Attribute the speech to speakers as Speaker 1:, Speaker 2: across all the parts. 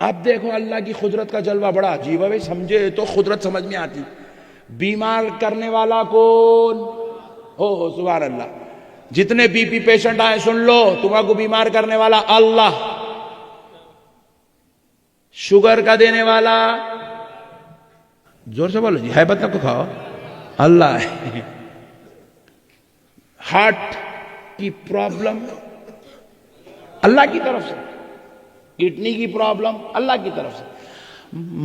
Speaker 1: اب دیکھو اللہ کی قدرت کا جلوہ بڑا عجیب ہے بھائی، سمجھے تو قدرت سمجھ میں آتی. بیمار کرنے والا کون؟ ہو سبحان اللہ. جتنے بی پی پیشنٹ آئے سن لو، تمہیں کو بیمار کرنے والا اللہ. شوگر کا دینے والا زور سے بولو جی، ہے بتنا کو کھاؤ، اللہ ہے. ہارٹ کی پرابلم اللہ کی طرف سے، کڈنی کی پرابلم اللہ کی طرف سے.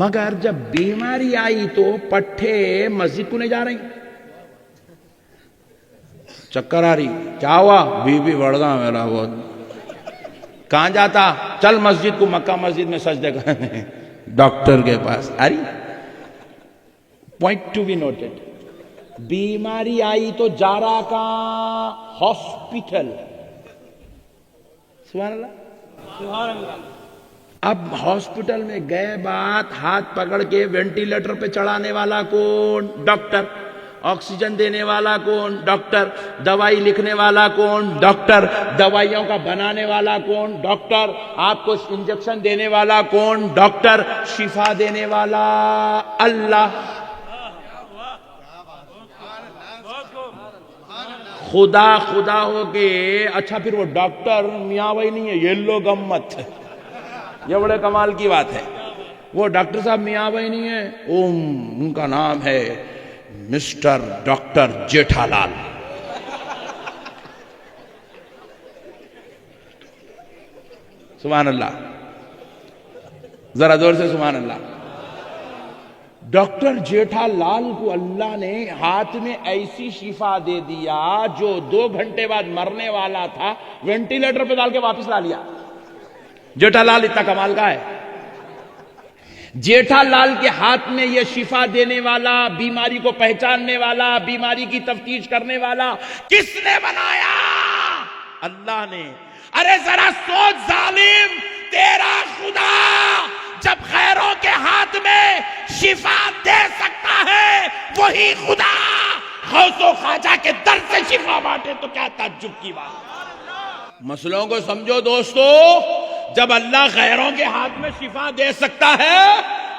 Speaker 1: مگر جب بیماری آئی تو پٹھے مسجد کو نہیں جا رہی، چکر آ رہی، کیا ہوا؟ بی پی بڑھ گیا میرا بہت. کہاں جاتا؟ چل مسجد کو، مکہ مسجد میں سجدے کرنے، ڈاکٹر کے پاس. اری پوائنٹ ٹو بی نوٹڈ. بیماری آئی تو جا رہا کہاں؟ ہاسپٹل. سبحان اللہ سبحان اللہ. اب ہاسپٹل میں گئے، بات ہاتھ پکڑ کے وینٹیلیٹر پہ چڑھانے والا کون؟ ڈاکٹر. آکسیجن دینے والا کون؟ ڈاکٹر. دوائی لکھنے والا کون؟ ڈاکٹر. دوائیوں کا بنانے والا کون؟ ڈاکٹر. آپ کو انجیکشن دینے والا کون؟ ڈاکٹر. شفا دینے والا اللہ. خدا خدا ہو کے اچھا پھر وہ ڈاکٹر میاں بھائی نہیں ہے، یلو گمت. یہ بڑے کمال کی بات ہے. وہ ڈاکٹر صاحب میاں بھائی نہیں ہے، ان کا نام ہے مسٹر ڈاکٹر جیٹھا لال. سبحان اللہ، ذرا زور سے سبحان اللہ. ڈاکٹر جیٹھا لال کو اللہ نے ہاتھ میں ایسی شفا دے دیا جو 2 گھنٹے بعد مرنے والا تھا، وینٹیلیٹر پہ ڈال کے واپس لا لیا. جیٹھا لال اتنا کمال کا ہے. جیٹھا لال کے ہاتھ میں یہ شفا دینے والا، بیماری کو پہچاننے والا، بیماری کی تفتیش کرنے والا کس نے بنایا؟ اللہ نے. ارے ذرا سوچ ظالم، تیرا خدا جب غیروں کے ہاتھ میں شفا دے سکتا ہے، وہی خدا غوث و خواجہ کے در سے شفا بانٹے تو کیا تعجب کی بات. مسئلوں کو سمجھو دوستو. جب اللہ غیروں کے ہاتھ میں شفا دے سکتا ہے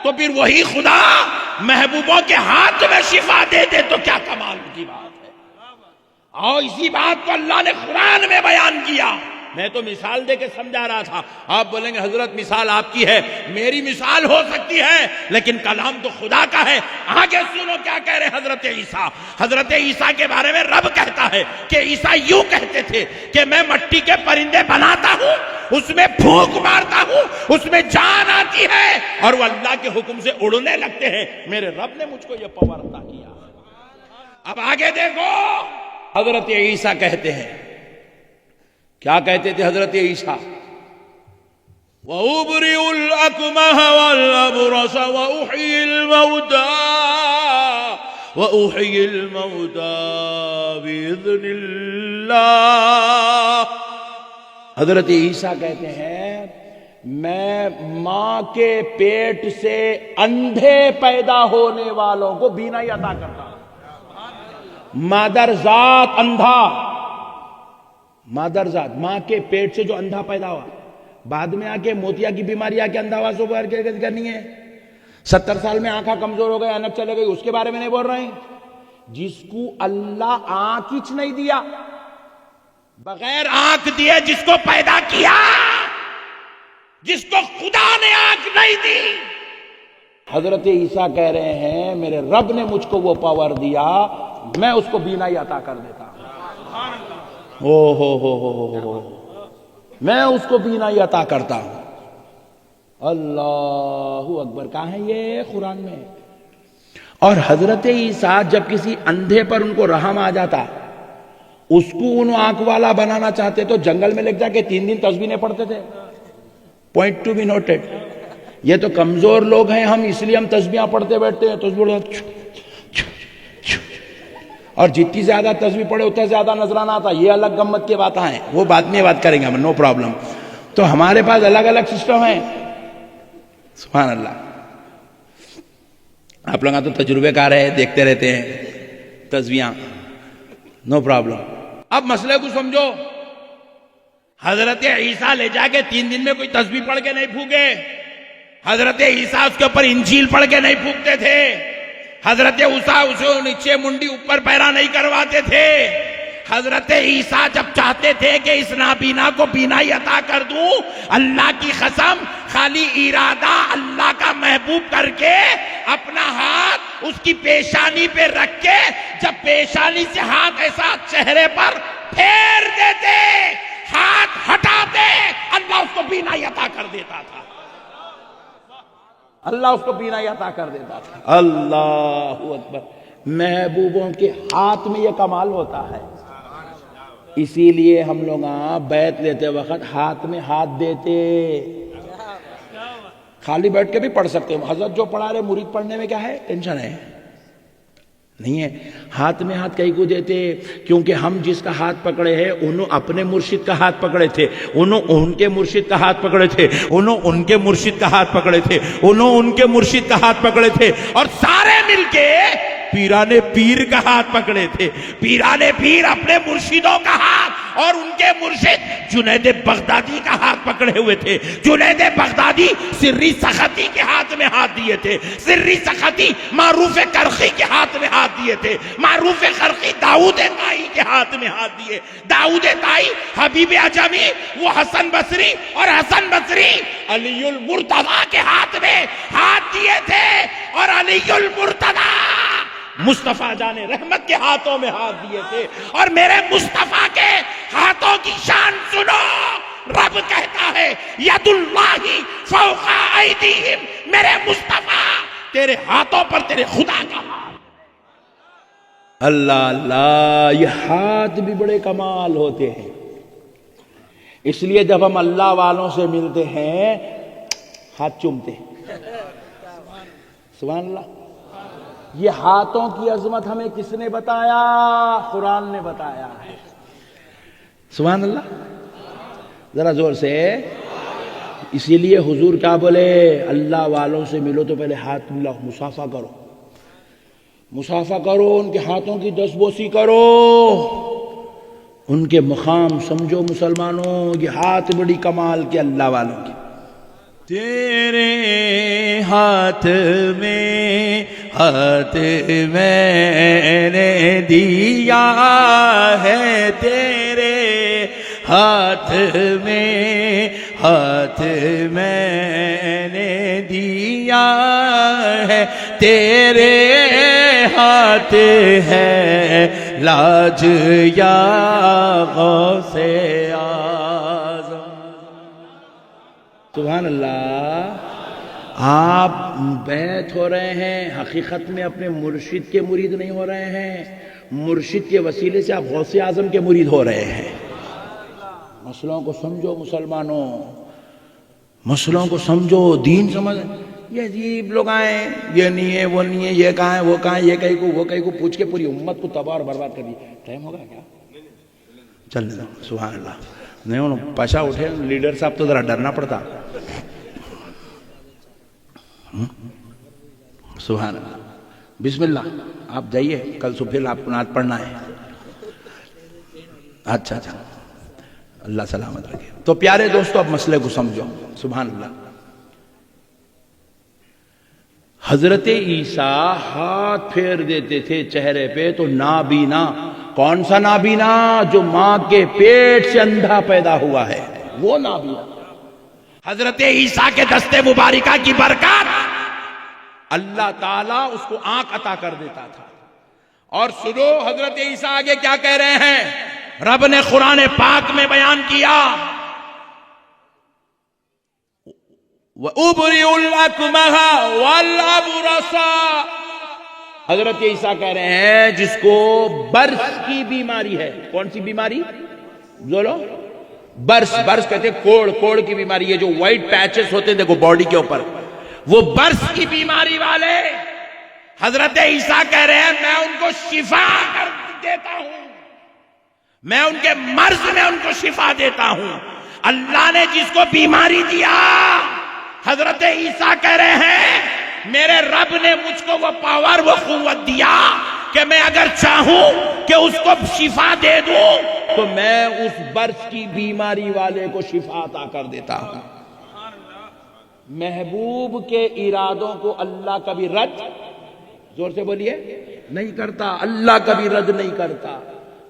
Speaker 1: تو پھر وہی خدا محبوبوں کے ہاتھ میں شفا دے دے تو کیا کمال کی بات ہے. اور اسی بات کو اللہ نے قرآن میں بیان کیا. میں تو مثال دے کے سمجھا رہا تھا. آپ بولیں گے حضرت مثال آپ کی ہے، میری مثال ہو سکتی ہے لیکن کلام تو خدا کا ہے. آگے سنو کیا کہہ رہے حضرت عیسیٰ. حضرت عیسیٰ کے بارے میں رب کہتا ہے کہ عیسیٰ یوں کہتے تھے کہ میں مٹی کے پرندے بناتا ہوں، اس میں پھونک مارتا ہوں، اس میں جان آتی ہے اور وہ اللہ کے حکم سے اڑنے لگتے ہیں. میرے رب نے مجھ کو یہ پاور عطا کیا. اب آگے دیکھو حضرت عیسیٰ کہتے ہیں، کیا کہتے تھے حضرت عیسیٰ؟ وَأُبْرِئُ الْأَكْمَحَ وَالْأَبْرَصَ وَأُحْيِي الْمَوْتَى بِإِذْنِ اللَّهِ. حضرت عیسیٰ کہتے ہیں میں ماں کے پیٹ سے اندھے پیدا ہونے والوں کو بینائی عطا کرتا ہوں. مادر ذات اندھا، مادر ذات ماں کے پیٹ سے جو اندھا پیدا ہوا، بعد میں آ کے موتیا کی بیماری آ کے اندھا ہوا، سو کرنی ہے. 70 سال میں آنکھیں کمزور ہو گئے، انک چلے گئی، اس کے بارے میں نہیں بول رہے ہیں. جس کو اللہ آنکھ ہی نہیں دیا، بغیر آنکھ دیے جس کو پیدا کیا، جس کو خدا نے آنکھ نہیں دی. حضرت عیسیٰ کہہ رہے ہیں میرے رب نے مجھ کو وہ پاور دیا، میں اس کو بینائی عطا کر دیتا ہوں. میں اس کو بینائی عطا کرتا ہوں. اللہ اکبر. کہاں ہے یہ؟ قرآن میں. اور حضرت عیسیٰ جب کسی اندھے پر ان کو رحم آ جاتا، اس کو ان آنکھ والا بنانا چاہتے تو جنگل میں لے جا کے 3 دن تسبیحیں پڑھتے تھے. Point to be noted. یہ تو کمزور لوگ ہیں ہم، اس لیے ہم تسبیحیں پڑھتے بیٹھتے ہیں. تسبیح اور جتنی زیادہ تسبیح پڑھے اتنا زیادہ نذرانہ آتا. یہ الگ گمت کی باتیں ہیں، وہ بعد میں بات کریں گے ہم، نو پرابلم. تو ہمارے پاس الگ الگ سسٹم ہیں. سبحان اللہ. آپ لوگ تو تجربے کار ہے، دیکھتے رہتے ہیں تسبیحاں، نو پرابلم. اب مسئلے کو سمجھو. حضرت عیسیٰ لے جا کے 3 دن میں کوئی تسبیح پڑھ کے نہیں پھونکے. حضرت عیسیٰ اس کے اوپر انجیل پڑھ کے نہیں پھونکتے تھے، حضرت عیسیٰ اسے نیچے منڈی اوپر پیرا نہیں کرواتے تھے۔ حضرت عیسیٰ جب چاہتے تھے کہ اس نابینا کو بینائی عطا کر دوں، اللہ کی قسم خالی ارادہ اللہ کا محبوب کر کے اپنا ہاتھ اس کی پیشانی پہ رکھ کے جب پیشانی سے ہاتھ ایسا چہرے پر پھیر دیتے، ہاتھ ہٹاتے، اللہ اس کو بینائی عطا کر دیتا تھا، اللہ اس کو بینائی عطا کر دیتا تھا۔ اللہ اکبر، محبوبوں کے ہاتھ میں یہ کمال ہوتا ہے، اسی لیے ہم لوگ بیعت لیتے وقت ہاتھ میں ہاتھ دیتے، خالی بیٹھ کے بھی پڑھ سکتے ہیں، حضرت جو پڑھا رہے مرید پڑھنے میں کیا ہے، ٹینشن ہے نہیں ہے، ہاتھ میں ہاتھ کہیں کو دیتے، کیونکہ ہم جس کا ہاتھ پکڑے ہیں انہوں اپنے مرشد کا ہاتھ پکڑے تھے، انہوں ان کے مرشد کا ہاتھ پکڑے تھے، انہوں ان کے مرشد کا ہاتھ پکڑے تھے، انہوں ان کے مرشد کا ہاتھ پکڑے تھے، اور سارے مل کے پیران پیر کا ہاتھ پکڑے تھے، پیران پیر اپنے مرشدوں کا ہاتھ اور ان کے مرشد جنید بغدادی کا ہاتھ پکڑے ہوئے تھے، جنید بغدادی سری سختی کے ہاتھ میں ہاتھ دیے تھے، سری سختی معروف کرخی کے ہاتھ میں ہاتھ دیے تھے، معروف کرخی داؤد طائی کے ہاتھ میں ہاتھ دیے، داؤد طائی حبیب عجمی، وہ حسن بصری، اور حسن بصری علی المرتضی کے ہاتھ میں ہاتھ دیے تھے، اور علی المرتضی مصطفیٰ جان رحمت کے ہاتھوں میں ہاتھ دیے تھے، اور میرے مصطفیٰ کے ہاتھوں کی شان سنو، رب کہتا ہے ید اللہ فوق ایدیہم، میرے مصطفیٰ تیرے ہاتھوں پر تیرے خدا کا ہاتھ۔ اللہ اللہ، یہ ہاتھ بھی بڑے کمال ہوتے ہیں، اس لیے جب ہم اللہ والوں سے ملتے ہیں ہاتھ چومتے ہیں، سبحان اللہ۔ یہ ہاتھوں کی عظمت ہمیں کس نے بتایا؟ قرآن نے بتایا ہے، سبحان اللہ، ذرا زور سے۔ اسی لیے حضور کیا بولے؟ اللہ والوں سے ملو تو پہلے ہاتھ ملاؤ، مصافحہ کرو، مصافحہ کرو، ان کے ہاتھوں کی دستبوسی کرو، ان کے مقام سمجھو مسلمانوں، یہ ہاتھ بڑی کمال کے اللہ والوں کی۔
Speaker 2: تیرے ہاتھ میں ہاتھ میں نے دیا ہے، تیرے ہاتھ میں ہاتھ میں نے دیا ہے، تیرے ہاتھ ہے لاج یا غوث اعظم۔
Speaker 1: سبحان اللہ، آپ بیعت ہو رہے ہیں، حقیقت میں اپنے مرشد کے مرید نہیں ہو رہے ہیں، مرشد کے وسیلے سے آپ غوث اعظم کے مرید ہو رہے ہیں۔ مسئلوں کو سمجھو مسلمانوں، مسئلوں کو سمجھو، دین سمجھ۔ یہ عجیب لوگ آئے، یہ نہیں ہے، وہ نہیں ہے، یہ کہاں ہے، وہ کہاں ہے، یہ کہیں کو وہ کہیں کو پوچھ کے پوری امت کو تباہ اور برباد کر دی۔ ٹائم ہوگا کیا؟ چل جاؤ، سبحان اللہ۔ نہیں انہوں پاشا اٹھے، لیڈر صاحب تو ذرا ڈرنا پڑتا۔ سبحان اللہ، بسم اللہ، آپ جائیے، کل صبح آپ کو نعت پڑھنا ہے۔ اچھا اچھا، اللہ سلامت رکھے۔ تو پیارے دوستو، اب مسئلے کو سمجھو، سبحان اللہ۔ حضرت عیسیٰ ہاتھ پھیر دیتے تھے چہرے پہ تو نابینا، کون سا نابینا؟ جو ماں کے پیٹ سے اندھا پیدا ہوا ہے، وہ نابینا۔ حضرت عیسیٰ کے دستے مبارکہ کی برکات اللہ تعالیٰ اس کو آنکھ عطا کر دیتا تھا۔ اور سنو حضرت عیسیٰ آگے کیا کہہ رہے ہیں، رب نے قرآن پاک میں بیان کیا، وَأُبْرِئُ الْأَكْمَحَ وَالْأَبْرَصَ۔ حضرت عیسیٰ کہہ رہے ہیں جس کو برس کی بیماری ہے، کون سی بیماری بولو؟ برس، برس کہتے ہیں کوڑ، کوڑ کی بیماری ہے، جو وائٹ پیچز ہوتے ہیں دیکھو باڈی کے اوپر، وہ برس کی بیماری والے حضرت عیسیٰ کہہ رہے ہیں میں ان کو شفا کر دیتا ہوں، میں ان کے مرض میں ان کو شفا دیتا ہوں۔ اللہ نے جس کو بیماری دیا، حضرت عیسیٰ کہہ رہے ہیں میرے رب نے مجھ کو وہ پاور، وہ قوت دیا کہ میں اگر چاہوں کہ اس کو شفا دے دوں تو میں اس برس کی بیماری والے کو شفا عطا کر دیتا ہوں۔ محبوب کے ارادوں کو اللہ کبھی رد، زور سے بولیے، نہیں کرتا. اللہ کبھی رد نہیں کرتا،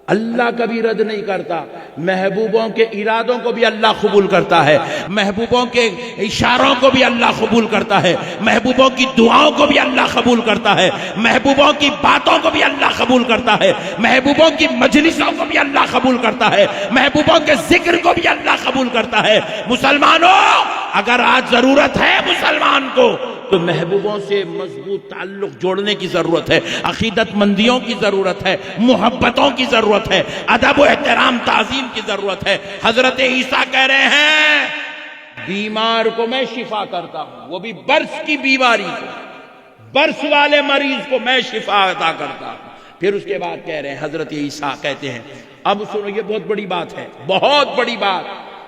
Speaker 1: اللہ کبھی رد نہیں کرتا. محبوبوں کے ارادوں کو بھی اللہ قبول کرتا ہے، محبوبوں کے اشاروں کو بھی اللہ قبول کرتا ہے، محبوبوں کی دعاؤں کو بھی اللہ قبول کرتا ہے، محبوبوں کی باتوں کو بھی اللہ قبول کرتا ہے، محبوبوں کی مجلسوں کو بھی اللہ قبول کرتا ہے، محبوبوں کے ذکر کو بھی اللہ قبول کرتا ہے. مسلمانوں، اگر آج ضرورت ہے مسلمان کو تو محبوبوں سے مضبوط تعلق جوڑنے کی ضرورت ہے، عقیدت مندیوں کی ضرورت ہے، محبتوں کی ضرورت ہے، ادب و احترام تعظیم کی ضرورت ہے. حضرت عیسیٰ کہہ رہے ہیں بیمار کو میں شفا کرتا ہوں، وہ بھی برس کی بیماری کو، برس والے مریض کو میں شفا عطا کرتا ہوں. پھر اس کے بعد کہہ رہے ہیں حضرت عیسیٰ کہتے ہیں، اب سنو یہ بہت بڑی بات ہے، بہت بڑی بات.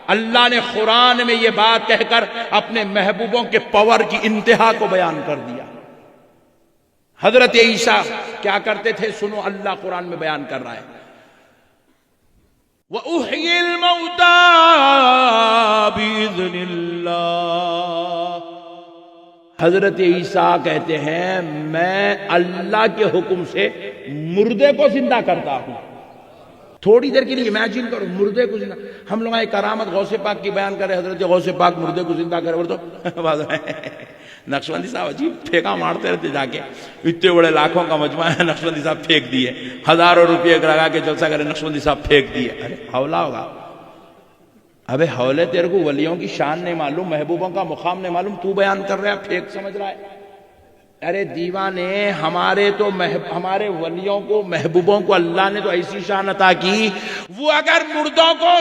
Speaker 1: اللہ نے قرآن میں یہ بات کہہ کر اپنے محبوبوں کے پاور کی انتہا کو بیان کر دیا. حضرت عیسیٰ کیا کرتے تھے سنو، اللہ قرآن میں بیان کر رہا ہے، وَأُحْيِي الْمَوْتَى بِإِذْنِ اللَّهِ. حضرت عیسیٰ کہتے ہیں میں اللہ کے حکم سے مردے کو زندہ کرتا ہوں. تھوڑی دیر کے لیے امیجن کرو، مردے کو زندہ. ہم لوگ ایک کرامت غوث پاک کی بیان کر رہے، حضرت غوث پاک مردے کو زندہ کرے، اور تو نقشبندی صاحب عجیب پھینکا مارتے رہتے جا کے، اتنے بڑے لاکھوں کا مجمع ہے، نقشبندی صاحب پھینک دیے، ہزاروں روپے لگا کے جلسہ کرے، نقشبندی صاحب پھینک دیے. ارے حولہ ہوگا. ابے حولے تیرے کو ولیوں کی شان نہیں معلوم، محبوبوں کا مقام نہیں معلوم، تو بیان کر رہا ہے پھینک سمجھ رہا ہے. ارے دیوانے، ہمارے ولیوں کو محبوبوں کو اللہ نے تو ایسی شان عطا کی، وہ اگر مردوں کو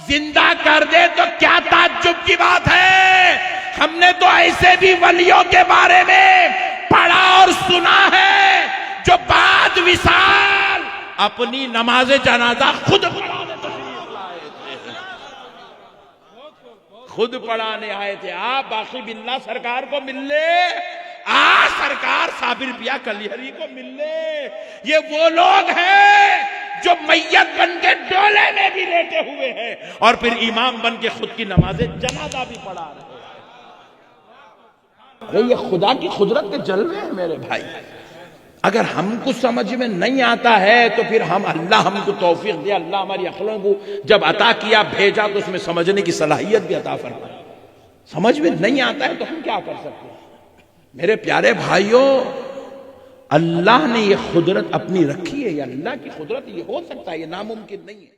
Speaker 1: زندہ کر دے تو کیا تعجب کی بات ہے. ہم نے تو ایسے بھی ولیوں کے بارے میں پڑھا اور سنا ہے جو بعد وصال اپنی نماز جنازہ خود پڑھانے تشریف لائے تھے، خود پڑھانے آئے تھے. آپ باقی باللہ سرکار کو مل لے، سرکار صابر پیا کلیہری کو مل لے. یہ وہ لوگ ہیں جو میت بن کے ڈولے میں بھی لیٹے ہوئے ہیں اور پھر امام بن کے خود کی نماز جنازہ بھی پڑھا رہے ہیں. یہ خدا کی قدرت کے جلوے ہیں میرے بھائی. اگر ہم کو سمجھ میں نہیں آتا ہے تو پھر اللہ ہم کو توفیق دے. اللہ ہماری عقلوں کو جب عطا کیا بھیجا تو اس میں سمجھنے کی صلاحیت بھی عطا فرمائے. سمجھ میں نہیں آتا ہے تو ہم کیا کر سکتے ہیں. میرے پیارے بھائیوں، اللہ نے یہ قدرت اپنی رکھی ہے، یہ اللہ کی قدرت، یہ ہو سکتا ہے، یہ ناممکن نہیں ہے.